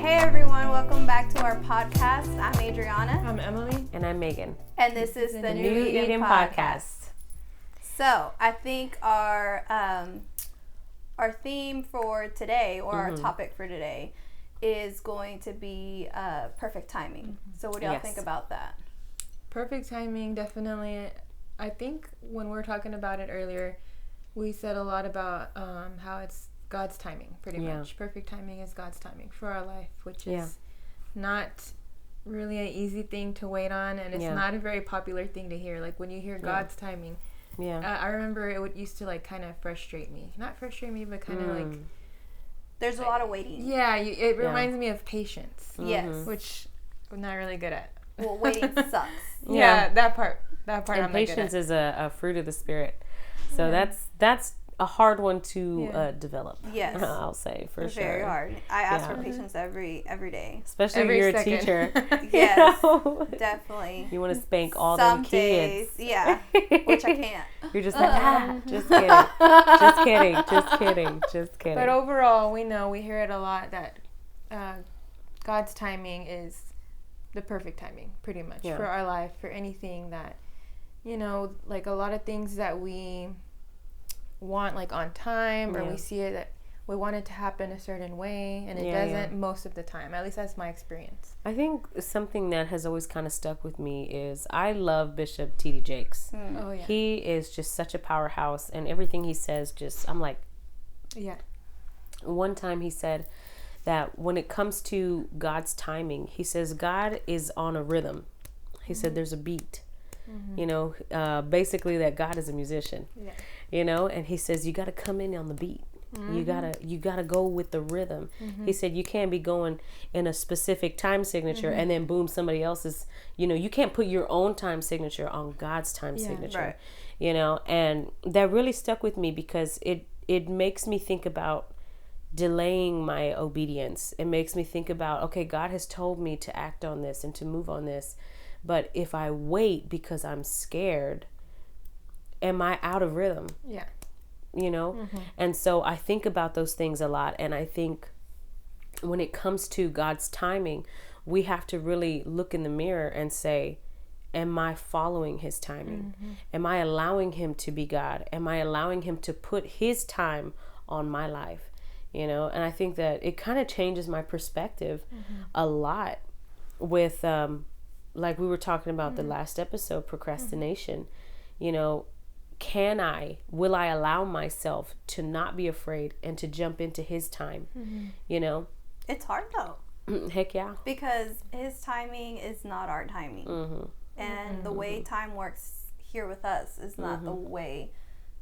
Hey everyone, welcome back to our podcast. I'm Adriana. I'm Emily. And I'm Megan. And this is the New Eden Podcast. So I think our theme for today, or our topic for today, is going to be perfect timing. So what do y'all think about that? Perfect timing, definitely. I think when we were talking about it earlier, we said a lot about how it's God's timing, pretty much. Perfect timing is God's timing for our life, which is not really an easy thing to wait on, and it's not a very popular thing to hear. Like when you hear God's timing, I remember it used to like kind of frustrate me. Not frustrate me, but kind of like... There's a lot of waiting. Yeah, it reminds me of patience. Yes. Which I'm not really good at. Well, waiting sucks. Yeah, that part And I'm patience is a fruit of the spirit. So that's a hard one to develop. Yes. I'll say for sure. Very hard. I ask for patience every day. Especially Every if you're second. a teacher. Yes, You know? definitely. You want to spank all Some them kids. days, yeah, which I can't. You're just like, just kidding. But overall, we hear it a lot that God's timing is the perfect timing, pretty much, for our life, for anything that, like a lot of things that we want, like on time, or we see it that we want it to happen a certain way, and it doesn't most of the time. At least that's my experience. I think something that has always kind of stuck with me is I love Bishop T.D. Jakes. Oh, yeah. He is just such a powerhouse, and everything he says I'm like... Yeah. One time he said that when it comes to God's timing, he says God is on a rhythm. He said there's a beat. Basically that God is a musician. And he says you got to come in on the beat. You gotta go with the rhythm. He said you can't be going in a specific time signature and then boom, somebody else's. You can't put your own time signature on God's time signature. Right. And that really stuck with me because it makes me think about delaying my obedience. It makes me think about, okay, God has told me to act on this and to move on this, but if I wait because I'm scared, am I out of rhythm? Yeah. And so I think about those things a lot, and I think when it comes to God's timing, we have to really look in the mirror and say, am I following his timing? Am I allowing him to be God? Am I allowing him to put his time on my life? And I think that it kind of changes my perspective a lot with, like we were talking about the last episode, procrastination. Will I allow myself to not be afraid and to jump into his time? It's hard though. Heck yeah. Because his timing is not our timing. And the way time works here with us is not the way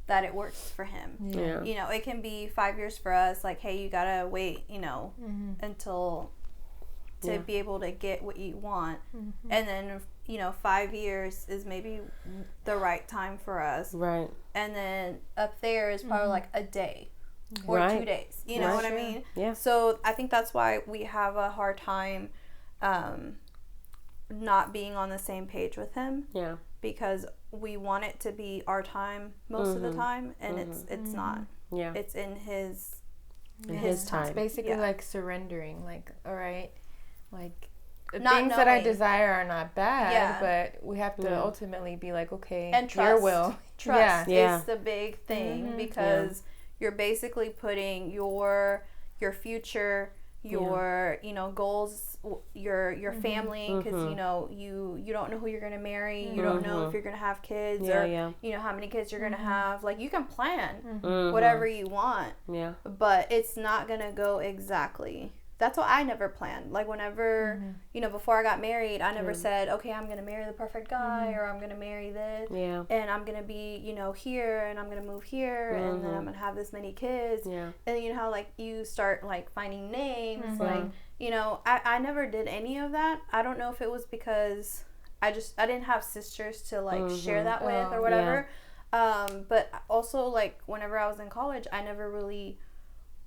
that it works for him. Yeah. It can be 5 years for us, like, hey, you gotta wait, until to be able to get what you want. And then, 5 years is maybe the right time for us. Right. And then up there is probably like a day or 2 days. You know what I mean? Yeah. So I think that's why we have a hard time not being on the same page with him. Yeah. Because we want it to be our time most of the time, and it's not. Yeah. It's in his time. It's basically like surrendering, like, all right, like Not things that I knowing. desire are not bad, but we have to ultimately be like, okay, And trust. your will. Trust Yeah. is the big thing, because you're basically putting your future, your goals, your family, because you don't know who you're gonna marry, you don't know if you're gonna have kids, or how many kids you're gonna have. Like, you can plan whatever you want, but it's not gonna go exactly. That's what I never planned. Like, whenever, before I got married, I never said, okay, I'm going to marry the perfect guy, or I'm going to marry this, and I'm going to be, here, and I'm going to move here, and then I'm going to have this many kids. And then, how, like, you start, like, finding names, like, I never did any of that. I don't know if it was because I didn't have sisters to, like, share that with or whatever. But also, like, whenever I was in college, I never really...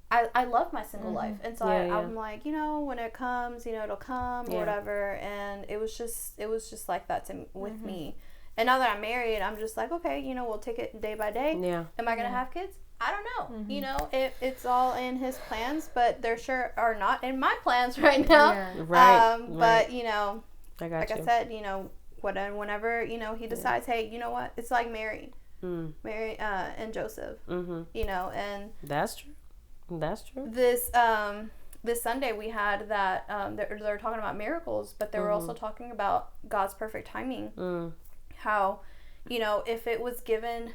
I love my single life, and so I'm like, when it comes, it'll come or whatever, and it was just like that with me. And now that I'm married, I'm just like, okay, we'll take it day by day. Am I gonna have kids? I don't know. You know, it's all in his plans, but there sure are not in my plans right now. Yeah. Right. But you know, I got like you. I said, you know, whenever you know he decides, hey, you know what? It's like Mary and Joseph. Mm-hmm. You know, and That's true. That's true. This Sunday we had that they're talking about miracles, but they were also talking about God's perfect timing. How, you know, if it was given,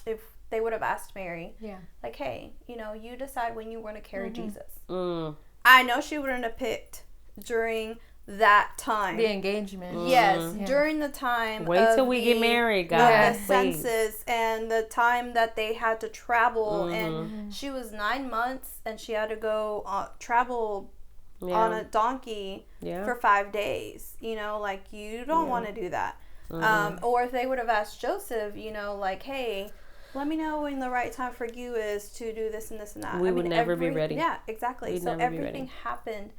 if they would have asked Mary, like, hey, you know, you decide when you want to carry Jesus. I know she wouldn't have picked during that time. The engagement. Yes, during the time. Wait till we get married, guys. The census and the time that they had to travel, and she was 9 months, and she had to go travel on a donkey for 5 days. You know, like you don't want to do that. Or if they would have asked Joseph, you know, like, hey, let me know when the right time for you is to do this and this and that. We would never be ready. Yeah, exactly. We'd so never be everything ready. happened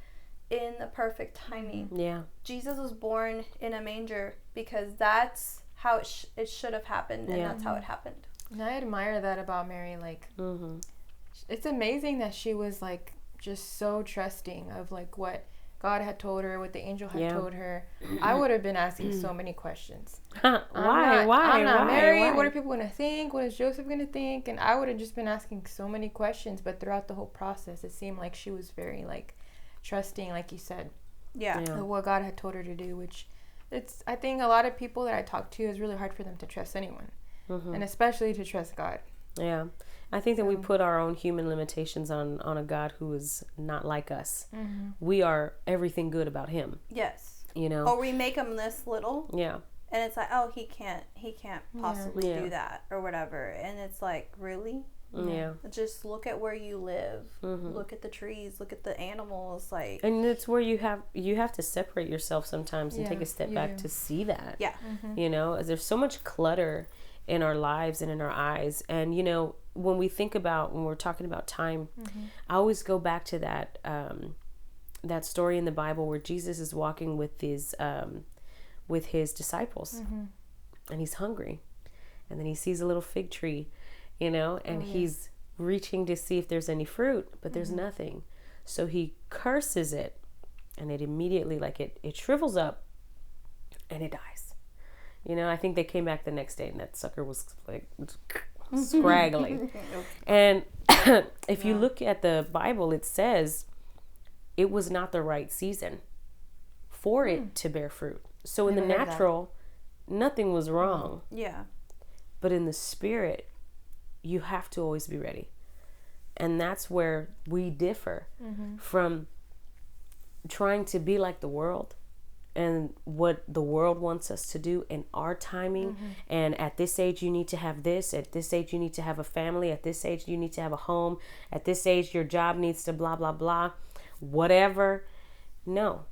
in the perfect timing. Yeah. Jesus was born in a manger because that's how it should have happened, and that's how it happened. And I admire that about Mary. Like, it's amazing that she was like just so trusting of like what God had told her, what the angel had told her. I would have been asking so many questions. Why? I'm not married. Why? What are people going to think? What is Joseph going to think? And I would have just been asking so many questions. But throughout the whole process, it seemed like she was very like trusting, like you said, of what God had told her to do. Which I think a lot of people that I talk to, it's really hard for them to trust anyone, and especially to trust God. Yeah. I think that we put our own human limitations on a God who is not like us. We are everything good about him. Yes. You know? Or we make him this little. Yeah. And it's like, oh, he can't possibly do that or whatever. And it's like, really? Yeah. Just look at where you live. Look at the trees. Look at the animals. Like, and it's where you have to separate yourself sometimes and take a step back to see that. Yeah. You know, there's so much clutter in our lives and in our eyes. And, you know, when we're talking about time, I always go back to that story in the Bible where Jesus is walking with his disciples and he's hungry. And then he sees a little fig tree, you know, and he's reaching to see if there's any fruit, but there's nothing. So he curses it, and it immediately, like it shrivels up and it dies. You know, I think they came back the next day and that sucker was like scraggly. And if you look at the Bible, it says it was not the right season for it to bear fruit. So in the natural, nothing was wrong. yeah. But in the spirit, you have to always be ready. And that's where we differ from trying to be like the world and what the world wants us to do in our timing. And at this age, you need to have this. At this age, you need to have a family. At this age, you need to have a home. At this age, your job needs to blah, blah, blah. Whatever. No.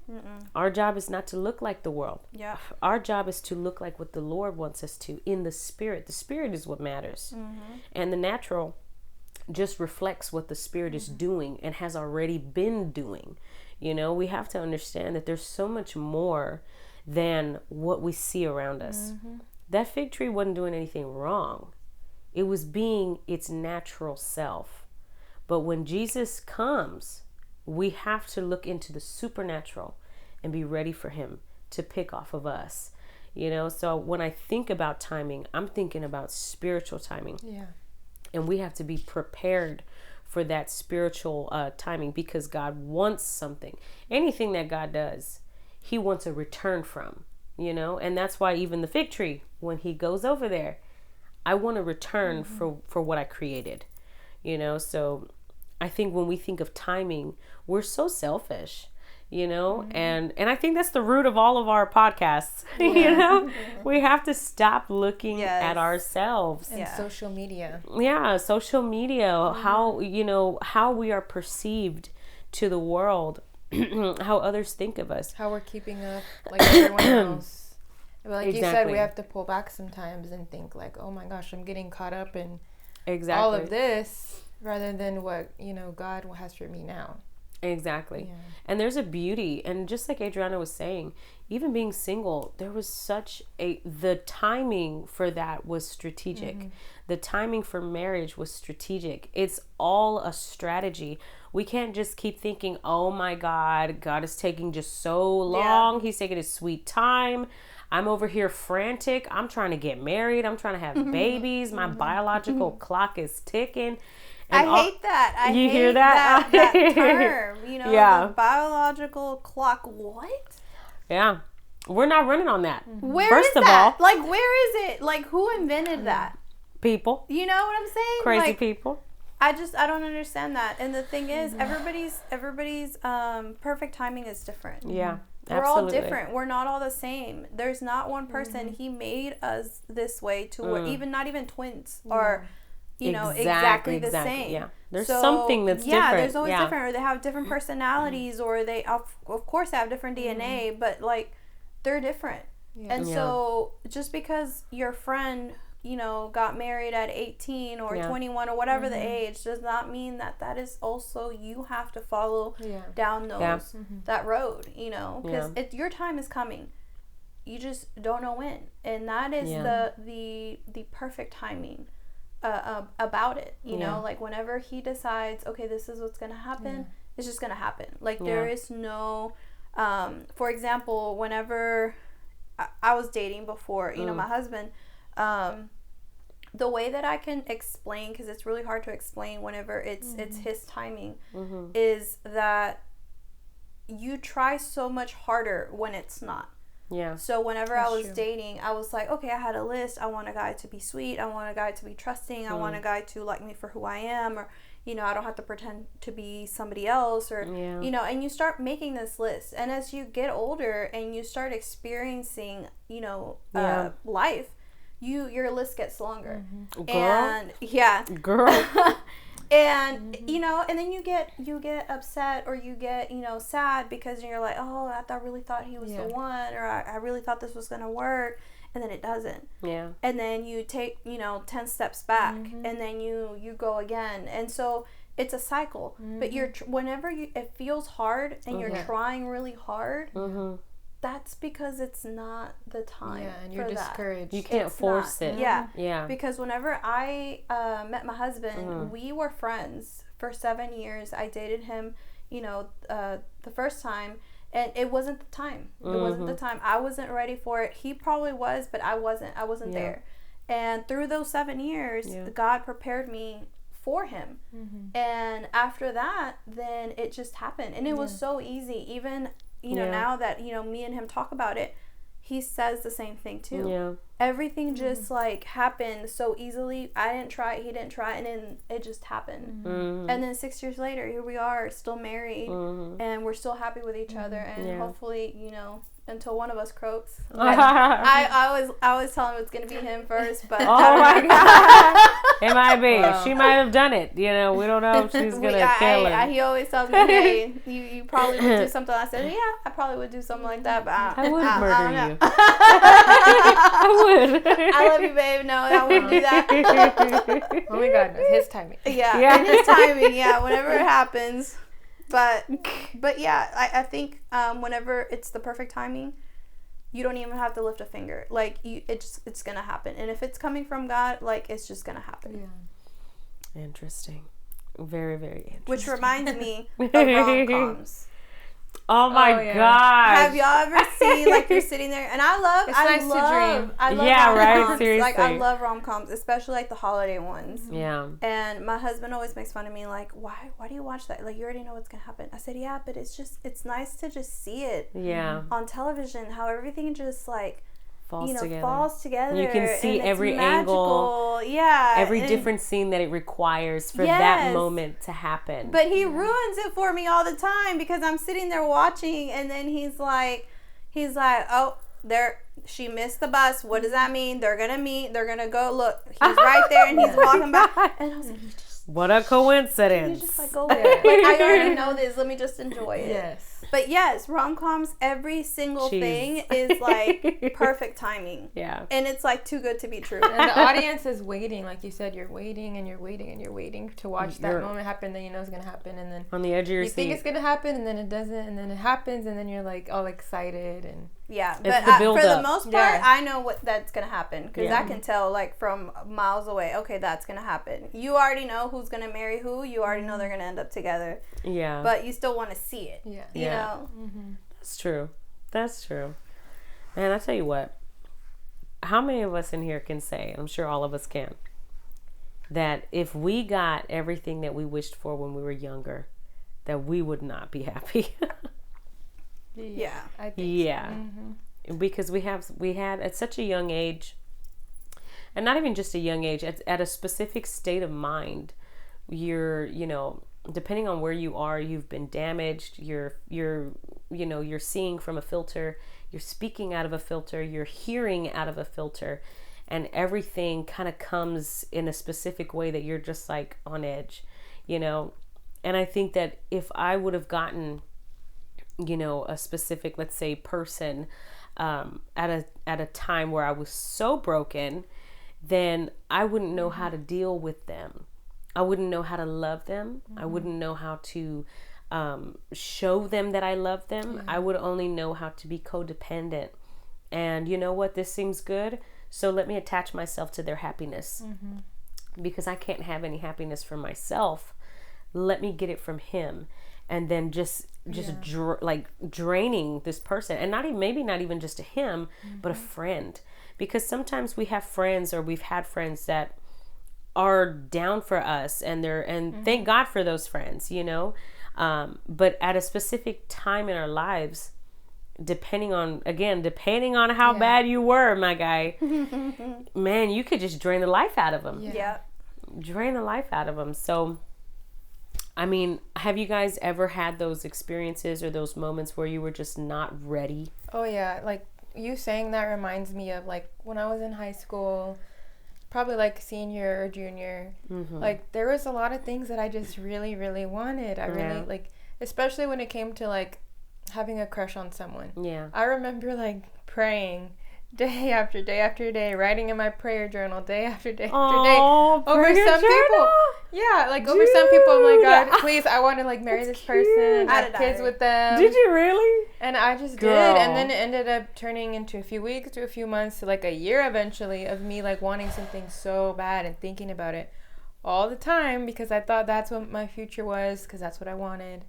Our job is not to look like the world. Yeah. Our job is to look like what the Lord wants us to in the spirit. The spirit is what matters. And the natural just reflects what the spirit is doing and has already been doing. You know, we have to understand that there's so much more than what we see around us. That fig tree wasn't doing anything wrong. It was being its natural self. But when Jesus comes, we have to look into the supernatural and be ready for him to pick off of us. You know, so when I think about timing, I'm thinking about spiritual timing. Yeah. And we have to be prepared for that spiritual timing, because God wants something. Anything that God does, he wants a return from, you know? And that's why even the fig tree, when he goes over there, I want a return for what I created, you know? So I think when we think of timing, we're so selfish, you know? And I think that's the root of all of our podcasts, you know? We have to stop looking at ourselves. And social media. Yeah, social media, how, you know, how we are perceived to the world, how others think of us. How we're keeping up like everyone else. Like you said, we have to pull back sometimes and think like, oh my gosh, I'm getting caught up in all of this rather than what, you know, God has for me now. Exactly. Yeah. And there's a beauty. And just like Adriana was saying, even being single, there was the timing for that was strategic. Mm-hmm. The timing for marriage was strategic. It's all a strategy. We can't just keep thinking, oh my God, God is taking just so long. He's taking his sweet time. I'm over here frantic. I'm trying to get married. I'm trying to have babies. My biological clock is ticking. And I hate that. You hate hear that? that term. The biological clock. What? Yeah. We're not running on that. Where First is of that? All, like, where is it? Like, who invented that? People. You know what I'm saying? Crazy people. I don't understand that. And the thing is, everybody's perfect timing is different. Yeah. We're all different. We're not all the same. There's not one person. He made us this way to where not even twins are, exactly the same. Yeah. There's something that's different. Yeah, there's always different. Or they have different personalities, or they of course have different DNA, but like they're different. Yeah. And so just because your friend, got married at 18 or 21 or whatever the age, does not mean that is also you have to follow down that road, because your time is coming. You just don't know when, and that is the perfect timing about it. You know, like whenever he decides, okay, this is what's gonna happen, it's just gonna happen. Like there is no, for example, whenever I was dating before, my husband. The way that I can explain, because it's really hard to explain whenever it's his timing, is that you try so much harder when it's not. Yeah. So whenever I was dating, I was like, okay, I had a list. I want a guy to be sweet. I want a guy to be trusting. I want a guy to like me for who I am, or I don't have to pretend to be somebody else, or and you start making this list. And as you get older and you start experiencing, life, your list gets longer. Girl. And and then you get upset, or you get sad, because you're like, oh, I really thought he was the one, or I really thought this was gonna work, and then it doesn't. And then you take 10 steps back, and then you go again, and so it's a cycle. But whenever it feels hard and you're trying really hard, that's because it's not the time. Yeah, and you're discouraged. You can't force it. Yeah. Because whenever I met my husband, we were friends for 7 years. I dated him, the first time, and it wasn't the time. It wasn't the time. I wasn't ready for it. He probably was, but I wasn't there. And through those 7 years, God prepared me for him. And after that, then it just happened. And it was so easy. Even now that me and him talk about it, he says the same thing too. Everything just like happened so easily. I didn't try it, he didn't try it, and then it just happened. And then 6 years later, here we are, still married, and we're still happy with each other, and hopefully until one of us croaks. I always tell him it's gonna be him first, but oh my God, it might be. Wow. She might have done it. We don't know if she's gonna kill him. He always tells me, "Hey, you probably would do something." I said, "Yeah, I probably would do something like that, but I would murder you. I would. I love you, babe. No, I wouldn't do that. Oh my God, it's his timing. Yeah, in his timing. Yeah, whenever it happens." But yeah, I think whenever it's the perfect timing, you don't even have to lift a finger. Like it's gonna happen, and if it's coming from God, like it's just gonna happen. Yeah. Interesting. Very, very interesting. Which reminds me of rom-coms. Oh my God! Have y'all ever seen, like, you're sitting there, and I love rom-coms. Right? Seriously. Like, I love rom-coms, especially like the holiday ones. Yeah. And my husband always makes fun of me, like, why do you watch that? Like, you already know what's gonna happen. I said, yeah, but it's nice to just see it. On television, how everything just like falls together. You can see every angle, every different scene that it requires for that moment to happen. But he ruins it for me all the time, because I'm sitting there watching, and then he's like, oh, she missed the bus. What does that mean? They're gonna meet. They're gonna go. Look, he's right there, and he's walking back. And I was like, what a coincidence. You just like go there. Like, I already know this. Let me just enjoy it. Yes. But yes, rom-coms, every single thing is like perfect timing. Yeah. And it's like too good to be true. And the audience is waiting. Like you said, you're waiting and you're waiting and you're waiting to watch that moment happen that you know is going to happen. And then on the edge of your you seat. think it's going to happen and then it doesn't. And then it happens and then you're like all excited. And yeah, it's but the for the most part, Yeah. I know what that's going to happen. Because I can tell like from miles away, okay, that's going to happen. You already know who's going to marry who. You already know they're going to end up together. Yeah. But you still want to see it. yeah. You know? Mm-hmm. That's true. That's true. Man, I tell you what. How many of us in here can say, I'm sure all of us can, that if we got everything that we wished for when we were younger, that we would not be happy? Yeah. I think Yeah. so. Mm-hmm. Because we had at such a young age, and not even just a young age, at a specific state of mind, you're, you know, depending on where you are, you've been damaged, you're seeing from a filter, you're speaking out of a filter, you're hearing out of a filter, and everything kind of comes in a specific way that you're just like on edge, you know. And I think that if I would have gotten, you know, a specific, let's say, person at a time where I was so broken, then I wouldn't know how to deal with them. I wouldn't know how to love them. I wouldn't know how to show them that I love them. I would only know how to be codependent. And you know what? This seems good. So let me attach myself to their happiness. Because I can't have any happiness for myself. Let me get it from him. And then just draining this person. And maybe not even just a him, but a friend. Because sometimes we have friends, or we've had friends that are down for us, and thank God for those friends, you know. But at a specific time in our lives, depending on how bad you were, my guy, man, you could just drain the life out of them. Yeah. Drain the life out of them. So, I mean, have you guys ever had those experiences or those moments where you were just not ready? Oh yeah, like you saying that reminds me of like when I was in high school, probably like senior or junior. Like there was a lot of things that I just really, really wanted. I really like, especially when it came to like having a crush on someone. Yeah. I remember like praying day after day after day, writing in my prayer journal day after day after day over some people. Yeah, like over some people, I'm like, God, please, I want to like marry this person, have kids with them. Did you really? And I just did, and then it ended up turning into a few weeks to a few months to like a year eventually of me like wanting something so bad and thinking about it all the time because I thought that's what my future was, because that's what I wanted.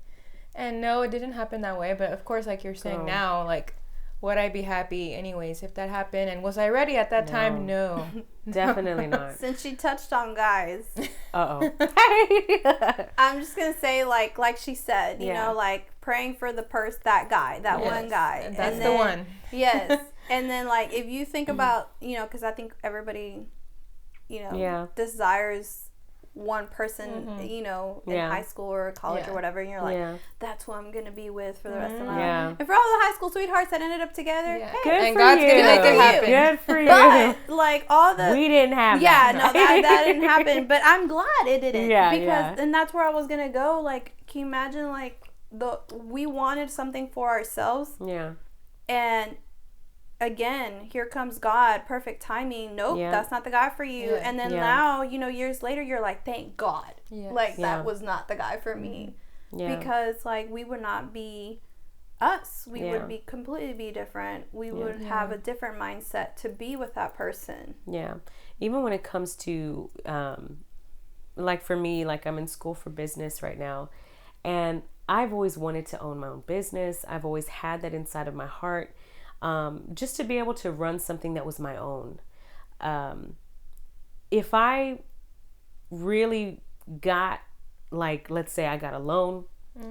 And no, it didn't happen that way. But of course, like you're saying now, like, would I be happy anyways if that happened? And was I ready at that time? No. Definitely not. Since she touched on guys. Uh-oh. I'm just going to say, like she said, you know, like praying for that guy, that one guy. That's the one. Yes. And then, like, if you think about, you know, because I think everybody, you know, desires one person, you know, in high school or college or whatever, and you're like, that's who I'm gonna be with for the rest of my life. And for all the high school sweethearts that ended up together, hey, good and for God's you. gonna make it happen. Good for you. But like all the we didn't have that. that. No, that didn't happen. But I'm glad it didn't. Because and that's where I was gonna go. Like, can you imagine like we wanted something for ourselves. Yeah. And again, here comes God, perfect timing. Nope, that's not the guy for you. Yeah. And then now, you know, years later, you're like, thank God. Yes. Like, that was not the guy for me. Yeah. Because, like, we would not be us. We would be completely different. We would have a different mindset to be with that person. Yeah. Even when it comes to, like, for me, like, I'm in school for business right now. And I've always wanted to own my own business. I've always had that inside of my heart. Just to be able to run something that was my own. If I really got, like, let's say I got a loan,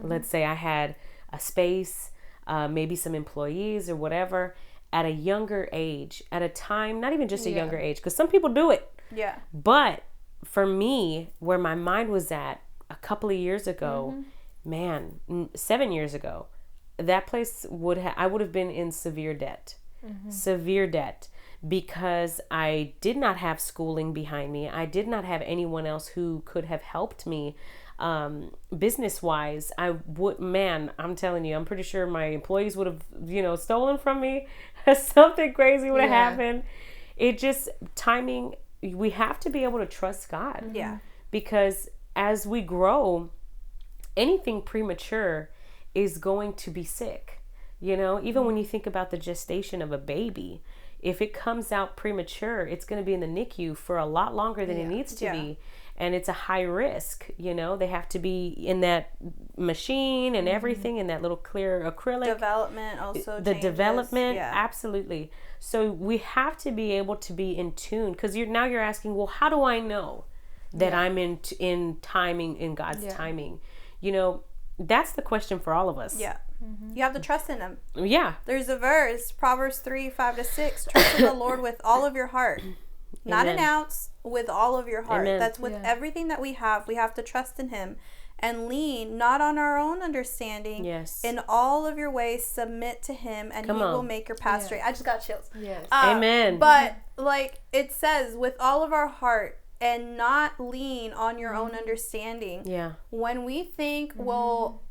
let's say I had a space, maybe some employees or whatever, at a younger age, at a time, not even just a younger age, because some people do it. Yeah. But for me, where my mind was at a couple of years ago, 7 years ago, that place I would have been in severe debt, because I did not have schooling behind me. I did not have anyone else who could have helped me business wise, I'm telling you, I'm pretty sure my employees would have, stolen from me. Something crazy would have happened. It just, timing, we have to be able to trust God. Yeah. Because as we grow, anything premature is going to be sick. Even when you think about the gestation of a baby, if it comes out premature, it's going to be in the NICU for a lot longer than it needs to be. And it's a high risk, they have to be in that machine and everything in that little clear acrylic. Development also the changes. Development, absolutely. So we have to be able to be in tune, because you're asking, well, how do I know that I'm in timing, in God's timing? That's the question for all of us. Yeah. You have to trust in him. Yeah. There's a verse, Proverbs 3:5-6. Trust in the Lord with all of your heart. Not an ounce, with all of your heart. Amen. That's with everything that we have. We have to trust in him and lean not on our own understanding. Yes. In all of your ways, submit to him, and he will make your path straight. I just got chills. Yes. Amen. But like it says, with all of our heart, and not lean on your own understanding. Yeah. When we think, well,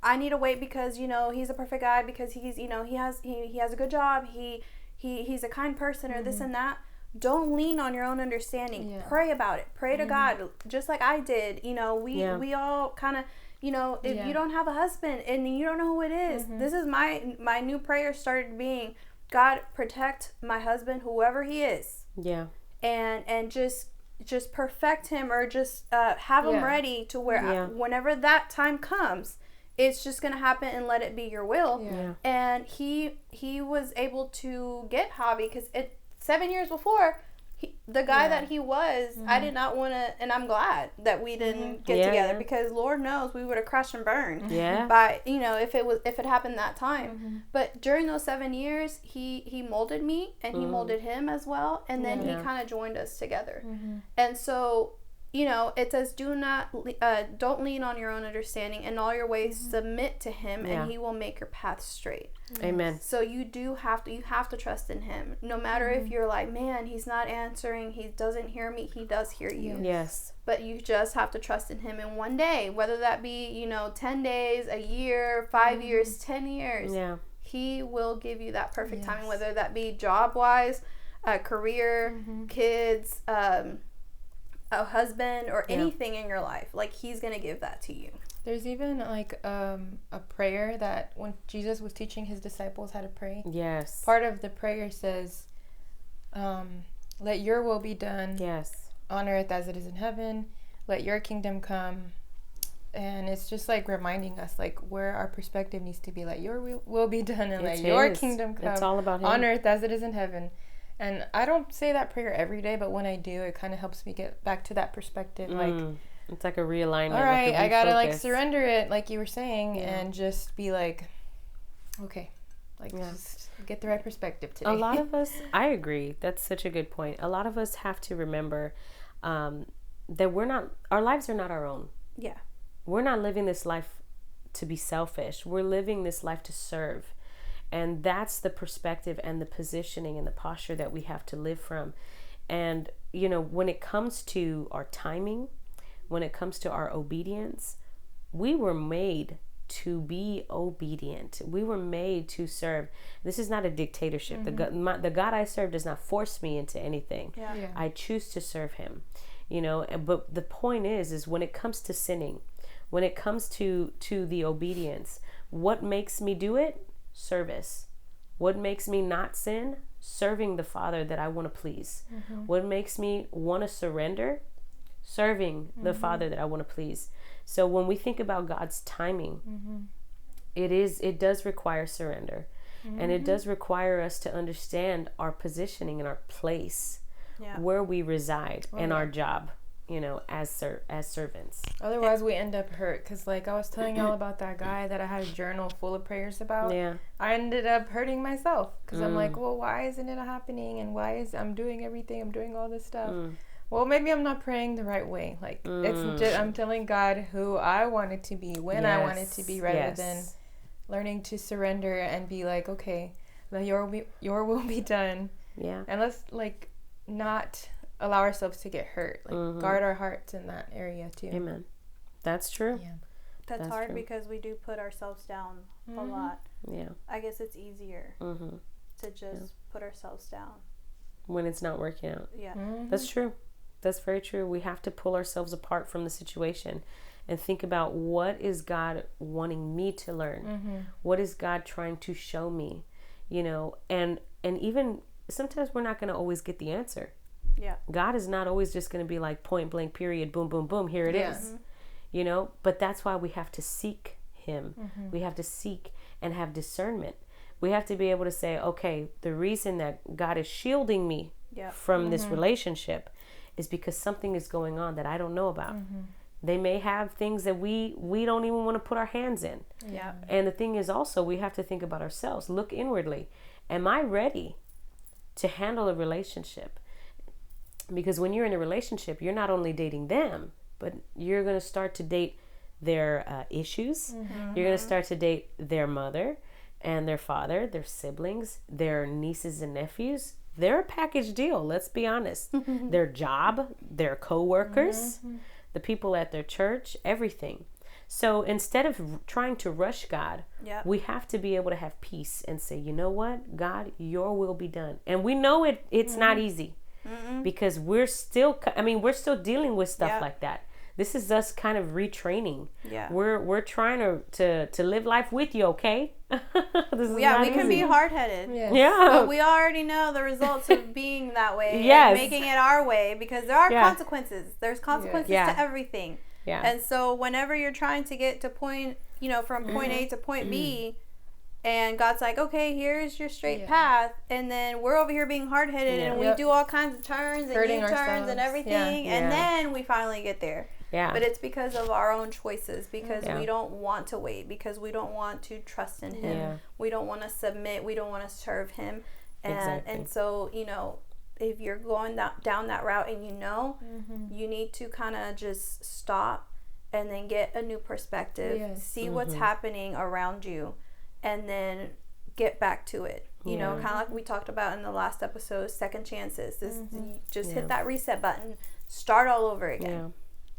I need to wait because he's a perfect guy, because he's he has a good job, he's a kind person, or this and that. Don't lean on your own understanding. Pray about it. Pray to God, just like I did. We all kind of, if you don't have a husband and you don't know who it is, this is my new prayer started being, God, protect my husband, whoever he is. Yeah. And just perfect him, or just have him ready to where whenever that time comes, it's just going to happen, and let it be your will. Yeah. And he was able to get Javi, because 7 years before, the guy that he was, I did not want to, and I'm glad that we didn't get together, because Lord knows we would have crashed and burned. Yeah. By if it happened that time. But during those 7 years, he molded me, and he molded him as well, and then he kind of joined us together. And so it says, don't lean on your own understanding, in all your ways submit to him, and he will make your path straight. Amen. So you have to trust in him, no matter if you're like, man, he's not answering, he doesn't hear me. He does hear you. Yes. But you just have to trust in him. And one day, whether that be 10 days, a year, 5 years, 10 years, he will give you that perfect timing, whether that be job wise, career, kids, a husband, or anything in your life. Like, he's gonna give that to you. There's even like a prayer that when Jesus was teaching his disciples how to pray, part of the prayer says, let your will be done on earth as it is in heaven, let your kingdom come. And it's just like reminding us like where our perspective needs to be, like your will be done, and let your kingdom come. It's all about him. On earth as it is in heaven. And I don't say that prayer every day, but when I do, it kind of helps me get back to that perspective. Like, it's like a realignment. All right, I gotta like surrender it, like you were saying, and just be like, okay, like just get the right perspective today. A lot of us, I agree. That's such a good point. A lot of us have to remember that our lives are not our own. Yeah, we're not living this life to be selfish. We're living this life to serve. And that's the perspective and the positioning and the posture that we have to live from. And, when it comes to our timing, when it comes to our obedience, we were made to be obedient. We were made to serve. This is not a dictatorship. The God I serve does not force me into anything. I choose to serve him, but the point is when it comes to sinning, when it comes to the obedience, what makes me do it? Service. What makes me not sin? Serving the Father that I want to please. What makes me want to surrender? Serving the Father that I want to please. So when we think about God's timing, it does require surrender, and it does require us to understand our positioning and our place, where we reside, and our job. As servants. Otherwise, we end up hurt. Because, like, I was telling y'all about that guy that I had a journal full of prayers about. Yeah. I ended up hurting myself. Because I'm like, well, why isn't it happening? And I'm doing everything. I'm doing all this stuff. Well, maybe I'm not praying the right way. Like, it's just, I'm telling God who I want it to be, when I want it to be, rather than learning to surrender and be like, okay, let your will be done. Yeah. And let's, like, not allow ourselves to get hurt, like guard our hearts in that area too. Amen. That's true. Yeah. That's hard true. because we do put ourselves down a lot. Yeah. I guess it's easier to just put ourselves down when it's not working out. Yeah. That's true. That's very true. We have to pull ourselves apart from the situation and think about, what is God wanting me to learn? What is God trying to show me? You know, and even sometimes we're not going to always get the answer. Yeah. God is not always just going to be like point blank, period, boom, boom, boom, here it is. You know, but that's why we have to seek him. We have to seek and have discernment. We have to be able to say, okay, the reason that God is shielding me from this relationship is because something is going on that I don't know about. They may have things that we don't even want to put our hands in. Yeah. And the thing is also, we have to think about ourselves. Look inwardly. Am I ready to handle a relationship? Because when you're in a relationship, you're not only dating them, but you're going to start to date their issues. You're going to start to date their mother and their father, their siblings, their nieces and nephews. They're a package deal, let's be honest. Their job, their co-workers, the people at their church, everything. So instead of trying to rush God, we have to be able to have peace and say, you know what, God, your will be done. And we know it's not easy because we're still dealing with stuff like that. This is us kind of retraining. Yeah. We're trying to live life with you, okay? We can be hard-headed. Yes. Yeah. But we already know the results of being that way and making it our way, because there are consequences. There's consequences to everything. Yeah. And so whenever you're trying to get to point, from point A to point B, and God's like, okay, here's your straight path, and then we're over here being hard-headed and we do all kinds of turns and U-turns and everything, and then we finally get there. Yeah. But it's because of our own choices, because we don't want to wait, because we don't want to trust in him. Yeah. We don't want to submit. We don't want to serve him. And so, if you're going down that route and you need to kind of just stop and then get a new perspective, see what's happening around you, and then get back to it. Kind of like we talked about in the last episode, second chances. Just hit that reset button, start all over again.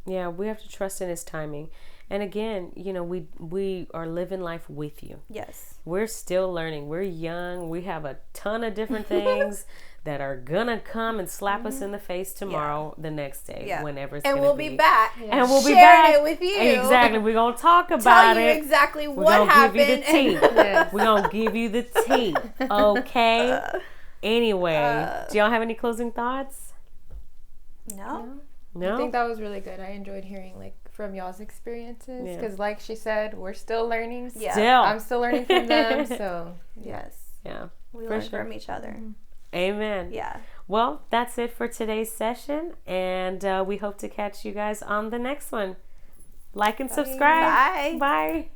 Yeah, we have to trust in his timing. And again, we are living life with you. Yes. We're still learning. We're young. We have a ton of different things that are gonna come and slap us in the face tomorrow, the next day, whenever it's gonna be. And we'll be back. And we'll be back. Sharing it with you. Exactly. We're gonna talk about Tell you exactly what happened. We're gonna give you the tea. We're gonna give you the tea. Okay? Anyway, do y'all have any closing thoughts? No. I think that was really good. I enjoyed hearing from y'all's experiences, because like she said, we're still learning. Yeah. I'm still learning from them. So yes. Yeah. We learn from each other. Amen. Yeah. Well, that's it for today's session, and we hope to catch you guys on the next one. Like and subscribe. Bye. Bye.